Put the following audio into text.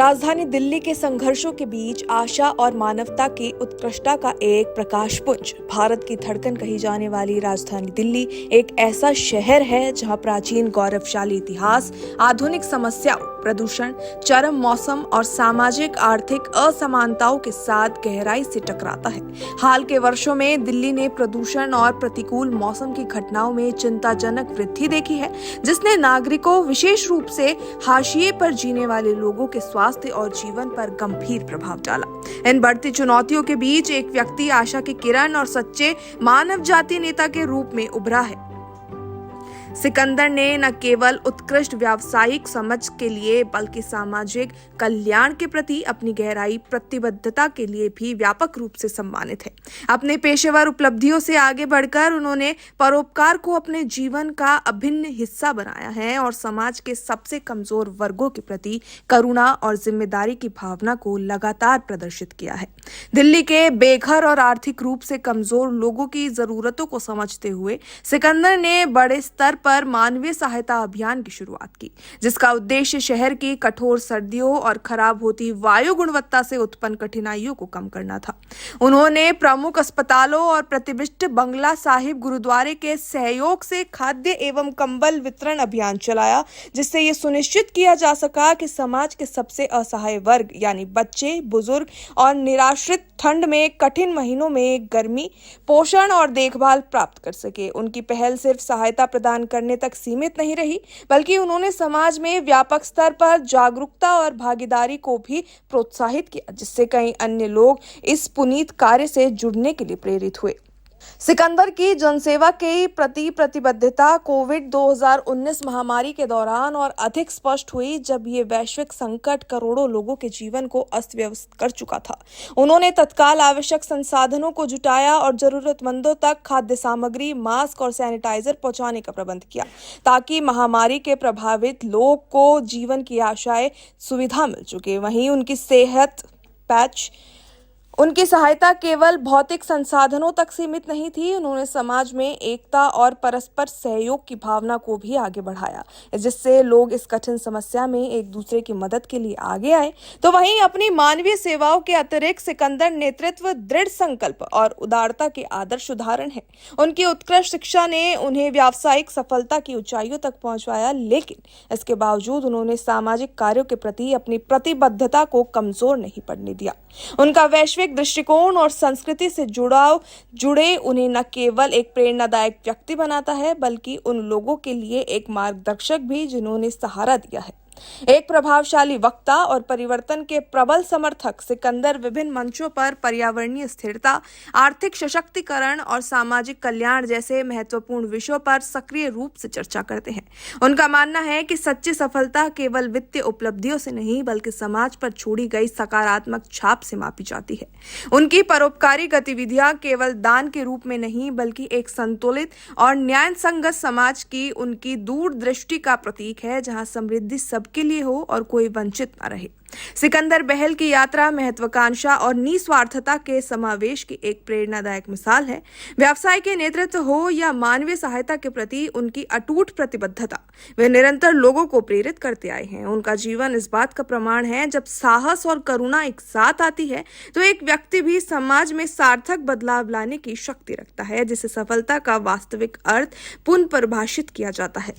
राजधानी दिल्ली के संघर्षों के बीच आशा और मानवता की उत्कृष्टता का एक प्रकाशपुंज। भारत की धड़कन कही जाने वाली राजधानी दिल्ली एक ऐसा शहर है जहां प्राचीन गौरवशाली इतिहास, आधुनिक समस्याओं, प्रदूषण, चरम मौसम और सामाजिक आर्थिक असमानताओं के साथ गहराई से टकराता है। हाल के वर्षों में दिल्ली ने प्रदूषण और प्रतिकूल मौसम की घटनाओं में चिंताजनक वृद्धि देखी है, जिसने नागरिकों, विशेष रूप से हाशिए पर जीने वाले लोगों के स्वास्थ्य और जीवन पर गंभीर प्रभाव डाला। इन बढ़ती चुनौतियों के बीच एक व्यक्ति आशा की किरण और सच्चे मानव जाति नेता के रूप में उभरा है। सिकंदर ने न केवल उत्कृष्ट व्यावसायिक समझ के लिए बल्कि सामाजिक कल्याण के प्रति अपनी गहराई प्रतिबद्धता के लिए भी व्यापक रूप से सम्मानित है। अपने पेशेवर उपलब्धियों से आगे बढ़कर उन्होंने परोपकार को अपने जीवन का अभिन्न हिस्सा बनाया है और समाज के सबसे कमजोर वर्गों के प्रति करुणा और जिम्मेदारी की भावना को लगातार प्रदर्शित किया है। दिल्ली के बेघर और आर्थिक रूप से कमजोर लोगों की जरूरतों को समझते हुए सिकंदर ने बड़े स्तर पर मानवीय सहायता अभियान की शुरुआत की, जिसका उद्देश्य शहर की कठोर सर्दियों और खराब होती वायु गुणवत्ता से उत्पन्न कठिनाइयों को कम करना था। उन्होंने प्रमुख अस्पतालों और प्रतिष्ठित बंगला साहिब गुरुद्वारे के सहयोग से खाद्य एवं कंबल वितरण अभियान चलाया, जिससे ये सुनिश्चित किया जा सका कि समाज के सबसे असहाय वर्ग यानी बच्चे, बुजुर्ग और निराश्रित ठंड में कठिन महीनों में गर्मी, पोषण और देखभाल प्राप्त कर सके। उनकी पहल सिर्फ सहायता प्रदान करने तक सीमित नहीं रही, बल्कि उन्होंने समाज में व्यापक स्तर पर जागरूकता और भागीदारी को भी प्रोत्साहित किया, जिससे कई अन्य लोग इस पुनीत कार्य से जुड़ने के लिए प्रेरित हुए। सिकंदर की जनसेवा के प्रति प्रतिबद्धता कोविड 2019 महामारी के दौरान और अधिक स्पष्ट हुई, जब ये वैश्विक संकट करोड़ों लोगों के जीवन को अस्त व्यस्त कर चुका था। उन्होंने तत्काल आवश्यक संसाधनों को जुटाया और जरूरतमंदों तक खाद्य सामग्री, मास्क और सैनिटाइजर पहुंचाने का प्रबंध किया, ताकि महामारी के प्रभावित लोग को जीवन की आशाएं सुविधा मिल सके। वहीं उनकी सहायता केवल भौतिक संसाधनों तक सीमित नहीं थी। उन्होंने समाज में एकता और परस्पर सहयोग की भावना को भी आगे बढ़ाया, जिससे लोग इस कठिन समस्या में एक दूसरे की मदद के लिए आगे आए। तो वहीं अपनी मानवीय सेवाओं के अतिरिक्त सिकंदर नेतृत्व, दृढ़ संकल्प और उदारता के आदर्श उदाहरण है। उनकी उत्कृष्ट शिक्षा ने उन्हें व्यावसायिक सफलता की ऊंचाइयों तक पहुंचाया, लेकिन इसके बावजूद उन्होंने सामाजिक कार्यों के प्रति अपनी प्रतिबद्धता को कमजोर नहीं पड़ने दिया। उनका वैश्विक दृष्टिकोण और संस्कृति से जुड़े उन्हें न केवल एक प्रेरणादायक व्यक्ति बनाता है, बल्कि उन लोगों के लिए एक मार्गदर्शक भी जिन्होंने सहारा दिया है। एक प्रभावशाली वक्ता और परिवर्तन के प्रबल समर्थक, सिकंदर विभिन्न मंचों पर पर्यावरणीय स्थिरता, आर्थिक सशक्तिकरण और सामाजिक कल्याण जैसे महत्वपूर्ण विषयों पर सक्रिय रूप से चर्चा करते हैं। उनका मानना है कि सच्ची सफलता केवल वित्तीय उपलब्धियों से नहीं, बल्कि समाज पर छोड़ी गई सकारात्मक छाप से मापी जाती है। उनकी परोपकारी गतिविधियां केवल दान के रूप में नहीं, बल्कि एक संतुलित और न्यायसंगत समाज की उनकी दूरदृष्टि का प्रतीक है, जहां समृद्धि के लिए हो और कोई वंचित न रहे। सिकंदर बहल की यात्रा महत्वाकांक्षा और निस्वार्थता के समावेश की एक प्रेरणादायक मिसाल है। व्यवसाय के नेतृत्व हो या मानवीय सहायता के प्रति उनकी अटूट प्रतिबद्धता, वे निरंतर लोगों को प्रेरित करते आए हैं। उनका जीवन इस बात का प्रमाण है, जब साहस और करुणा एक साथ आती है तो एक व्यक्ति भी समाज में सार्थक बदलाव लाने की शक्ति रखता है, जिसे सफलता का वास्तविक अर्थ पुनः परिभाषित किया जाता है।